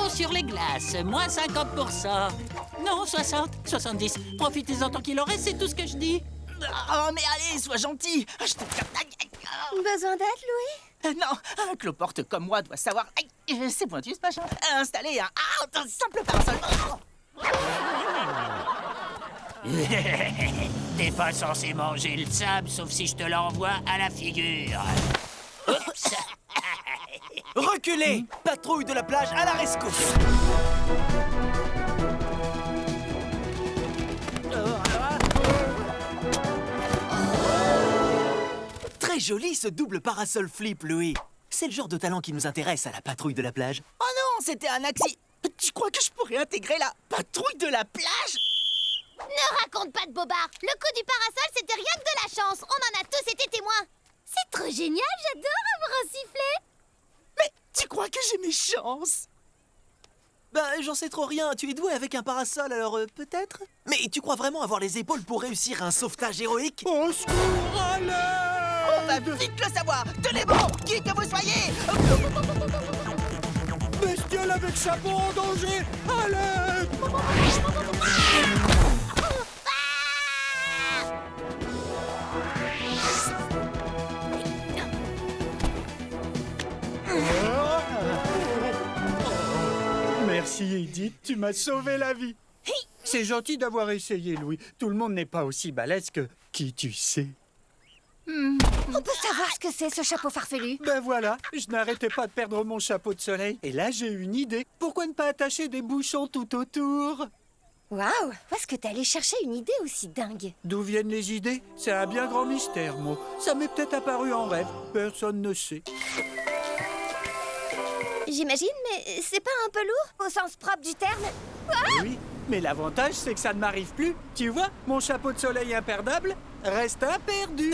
l'eau sur les glaces, moins 50%. Non, 60, 70. Profitez-en tant qu'il en reste, c'est tout ce que je dis. Oh, mais allez, sois gentil. Je te... Besoin d'aide, Louis? Non, un cloporte comme moi doit savoir... Aïe, c'est pointu ce machin. Installer un simple parasol. T'es pas censé manger le sable, sauf si je te l'envoie à la figure. Oups. Reculez! Patrouille de la plage à la rescousse! Très joli ce double parasol flip, Louis. C'est le genre de talent qui nous intéresse à la patrouille de la plage. Oh non, c'était un accident. Tu crois que je pourrais intégrer la patrouille de la plage? Ne raconte pas de bobard. Le coup du parasol, c'était rien que de la chance. On en a tous été témoins. C'est trop génial, j'adore avoir un sifflet. Mais tu crois que j'ai mes chances? Ben, j'en sais trop rien. Tu es doué avec un parasol, alors peut-être? Mais tu crois vraiment avoir les épaules pour réussir un sauvetage héroïque? Au secours, à l'aide! On va vite le savoir. Tenez bon, qui que vous soyez. Bestiole avec chapeau en danger! À l'aide! Merci, Edith, tu m'as sauvé la vie. C'est gentil d'avoir essayé, Louis. Tout le monde n'est pas aussi balèze que qui tu sais. On peut savoir ce que c'est, ce chapeau farfelu? Ben voilà, je n'arrêtais pas de perdre mon chapeau de soleil. Et là, j'ai une idée. Pourquoi ne pas attacher des bouchons tout autour? Waouh! Où est-ce que t'es allé chercher une idée aussi dingue? D'où viennent les idées? C'est un bien grand mystère, moi. Ça m'est peut-être apparu en rêve. Personne ne sait. J'imagine, mais c'est pas un peu lourd, au sens propre du terme? Oui, mais l'avantage, c'est que ça ne m'arrive plus. Tu vois, mon chapeau de soleil imperdable reste imperdu.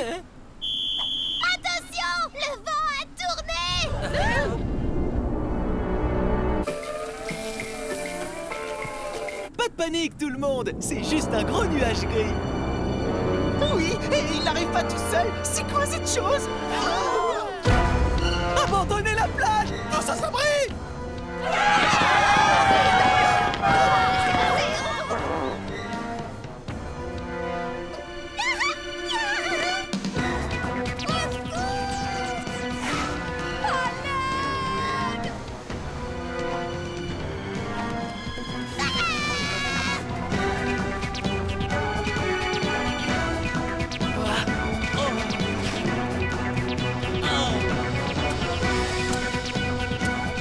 Attention! Le vent a tourné! Pas de panique, tout le monde! C'est juste un gros nuage gris. Oui, et il n'arrive pas tout seul. C'est quoi cette chose? Abandonnez la plage! Tous à s'abri!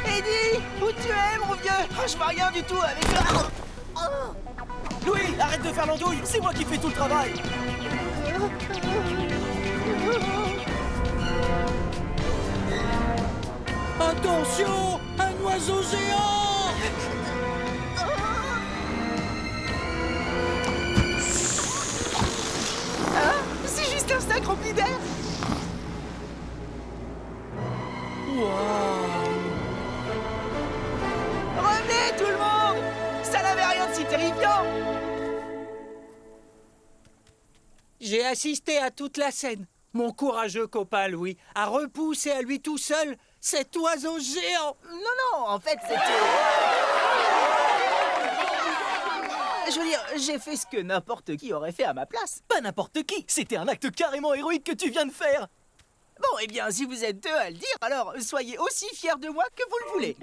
Eddie, où tu es, mon vieux? Je vois rien du tout avec le... Louis, arrête de faire l'andouille! C'est moi qui fais tout le travail! Attention! Un oiseau géant! C'est juste un sac rempli d'air. Revenez, tout le monde! Ça n'avait rien de si terrifiant. J'ai assisté à toute la scène. Mon courageux copain Louis a repoussé à lui tout seul cet oiseau géant. Non, en fait, c'était... Je veux dire, j'ai fait ce que n'importe qui aurait fait à ma place. Pas n'importe qui! C'était un acte carrément héroïque que tu viens de faire! Bon, eh bien, si vous êtes deux à le dire, alors soyez aussi fiers de moi que vous le voulez.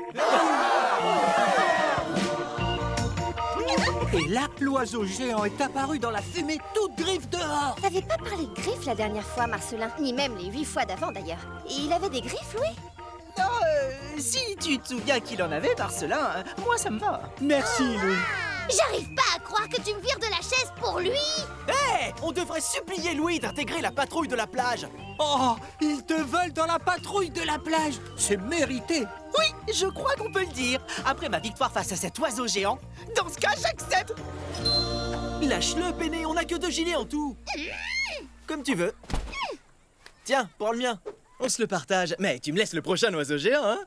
Et là, l'oiseau géant est apparu dans la fumée toute griffe dehors. T'avais pas parlé de griffes la dernière fois, Marcelin. Ni même les 8 fois d'avant, d'ailleurs. Et il avait des griffes, Louis? Non, si tu te souviens qu'il en avait, Marcelin, moi ça me va. Merci, Louis. J'arrive pas à croire que tu me vires de la chaise pour lui! Hé! On devrait supplier Louis d'intégrer la patrouille de la plage! Oh, ils te veulent dans la patrouille de la plage. C'est mérité. Oui, je crois qu'on peut le dire. Après ma victoire face à cet oiseau géant, dans ce cas, j'accepte. Lâche-le, Péné, on n'a que 2 gilets en tout! Comme tu veux. Tiens, prends le mien. On se le partage. Mais tu me laisses le prochain oiseau géant, hein?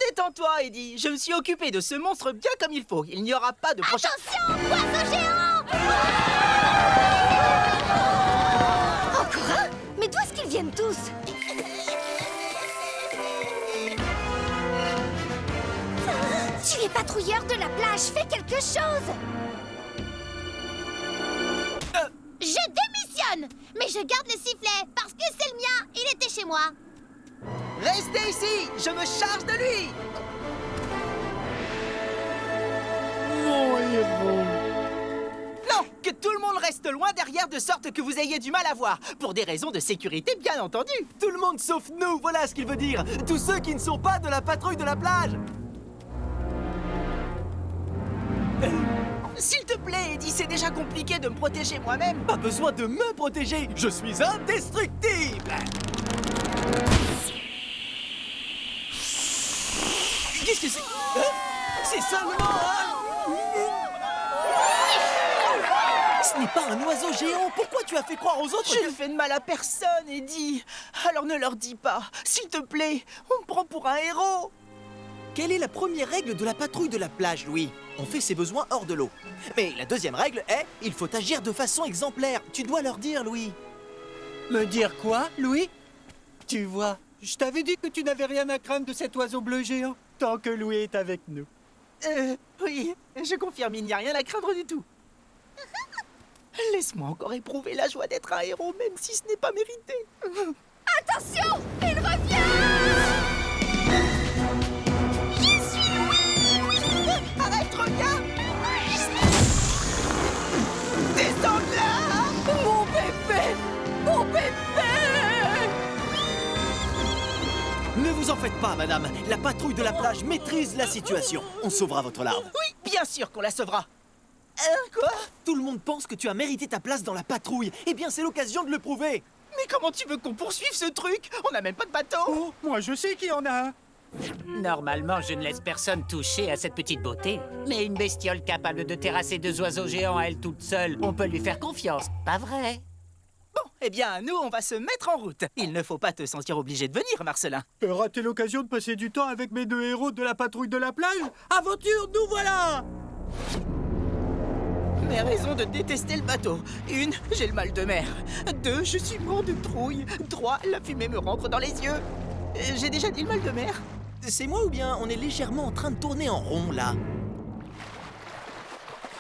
Détends-toi, Eddie. Je me suis occupé de ce monstre bien comme il faut. Il n'y aura pas de prochain... Attention, oiseau géant! Encore un? Mais d'où est-ce qu'ils viennent tous? Tu es patrouilleur de la plage, fais quelque chose! Je démissionne! Mais je garde le sifflet, parce que c'est le mien, il était chez moi. Restez ici, je me charge de lui. Mon héros. Non, que tout le monde reste loin derrière de sorte que vous ayez du mal à voir. Pour des raisons de sécurité, bien entendu. Tout le monde sauf nous, voilà ce qu'il veut dire. Tous ceux qui ne sont pas de la patrouille de la plage. S'il te plaît, Eddie, c'est déjà compliqué de me protéger moi-même. Pas besoin de me protéger, je suis indestructible. Qu'est-ce que c'est? C'est seulement Ce n'est pas un oiseau géant. Pourquoi tu as fait croire aux autres Je ne fais de mal à personne, Eddie. Alors ne leur dis pas. S'il te plaît, on me prend pour un héros. Quelle est la première règle de la patrouille de la plage, Louis? On fait ses besoins hors de l'eau. Mais la deuxième règle est, il faut agir de façon exemplaire. Tu dois leur dire, Louis. Me dire quoi, Louis? Tu vois, je t'avais dit que tu n'avais rien à craindre de cet oiseau bleu géant, tant que Louis est avec nous. Oui, je confirme, il n'y a rien à craindre du tout. Laisse-moi encore éprouver la joie d'être un héros, même si ce n'est pas mérité. Attention, il revient! Je suis Louis! Arrête, regarde! Descends de là! Mon bébé! Mon bébé! Ne vous en faites pas, madame. La patrouille de la plage maîtrise la situation. On sauvera votre larve. Oui, bien sûr qu'on la sauvera. Quoi? Tout le monde pense que tu as mérité ta place dans la patrouille. Eh bien, c'est l'occasion de le prouver. Mais comment tu veux qu'on poursuive ce truc? On n'a même pas de bateau! Oh, moi je sais qu'il y en a un. Normalement, je ne laisse personne toucher à cette petite beauté. Mais une bestiole capable de terrasser 2 oiseaux géants à elle toute seule, on peut lui faire confiance, pas vrai? Bon, eh bien, nous, on va se mettre en route. Il ne faut pas te sentir obligé de venir, Marcelin. Rater l'occasion de passer du temps avec mes 2 héros de la patrouille de la plage? Aventure, nous voilà! Mes raisons de détester le bateau. 1, j'ai le mal de mer. 2, je suis mort de trouille. 3, la fumée me rentre dans les yeux. J'ai déjà dit le mal de mer. C'est moi ou bien on est légèrement en train de tourner en rond, là?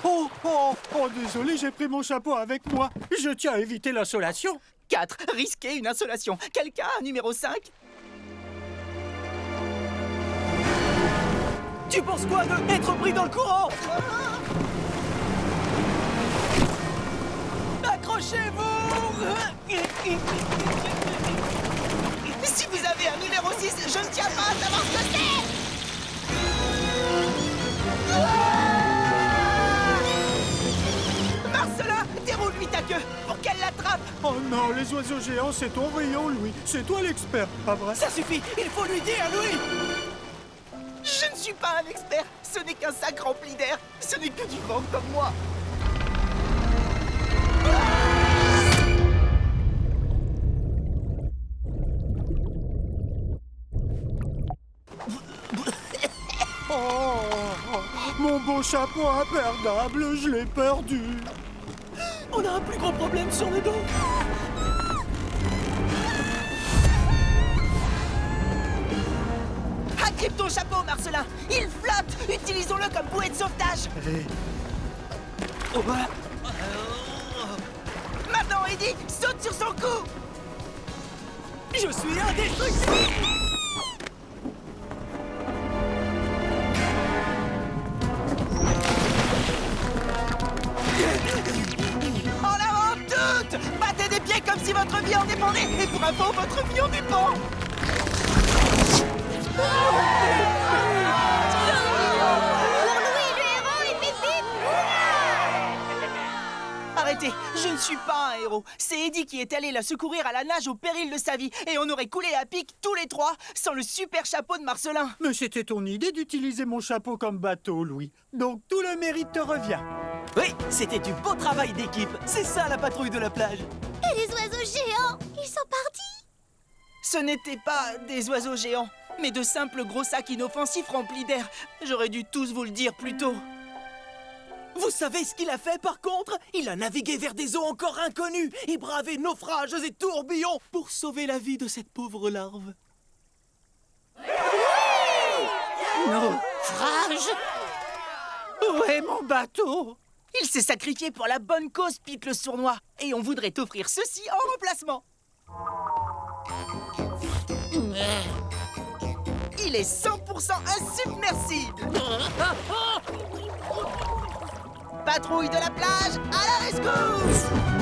Oh, désolé, j'ai pris mon chapeau avec moi. Je tiens à éviter l'insolation. 4, risquer une insolation. Quelqu'un a un numéro 5? Tu penses quoi de être pris dans le courant? Accrochez-vous! Si vous avez un numéro 6, je ne tiens pas à savoir ce que c'est! Marcelin, déroule-lui ta queue pour qu'elle l'attrape! Oh non, les oiseaux géants, c'est ton rayon, Louis. C'est toi l'expert, pas vrai? Ça suffit, il faut lui dire, Louis! Je ne suis pas un expert, ce n'est qu'un sac rempli d'air, ce n'est que du vent comme moi. Mon beau chapeau imperdable, je l'ai perdu. On a un plus gros problème sur le dos. Agrippe ton chapeau, Marcelin. Il flotte. Utilisons-le comme bouée de sauvetage. Maintenant, Eddie, saute sur son cou. Je suis indestructible! En avant toutes. Battez des pieds comme si votre vie en dépendait. Et pour info, votre vie en dépend. Pour Louis, le héros, et pip pip! Arrêtez, je ne suis pas un héros. C'est Eddie qui est allé la secourir à la nage au péril de sa vie. Et on aurait coulé à pic tous les 3 sans le super chapeau de Marcelin. Mais c'était ton idée d'utiliser mon chapeau comme bateau, Louis. Donc tout le mérite te revient. Oui, c'était du beau travail d'équipe. C'est ça la patrouille de la plage. Et les oiseaux géants, ils sont partis! Ce n'étaient pas des oiseaux géants, mais de simples gros sacs inoffensifs remplis d'air. J'aurais dû tous vous le dire plus tôt. Vous savez ce qu'il a fait par contre? Il a navigué vers des eaux encore inconnues et bravé naufrages et tourbillons pour sauver la vie de cette pauvre larve. Non, Frage! Où est mon bateau? Il s'est sacrifié pour la bonne cause, Pete le sournois. Et on voudrait t'offrir ceci en remplacement. Il est 100% insubmersible. Patrouille de la plage, à la rescousse!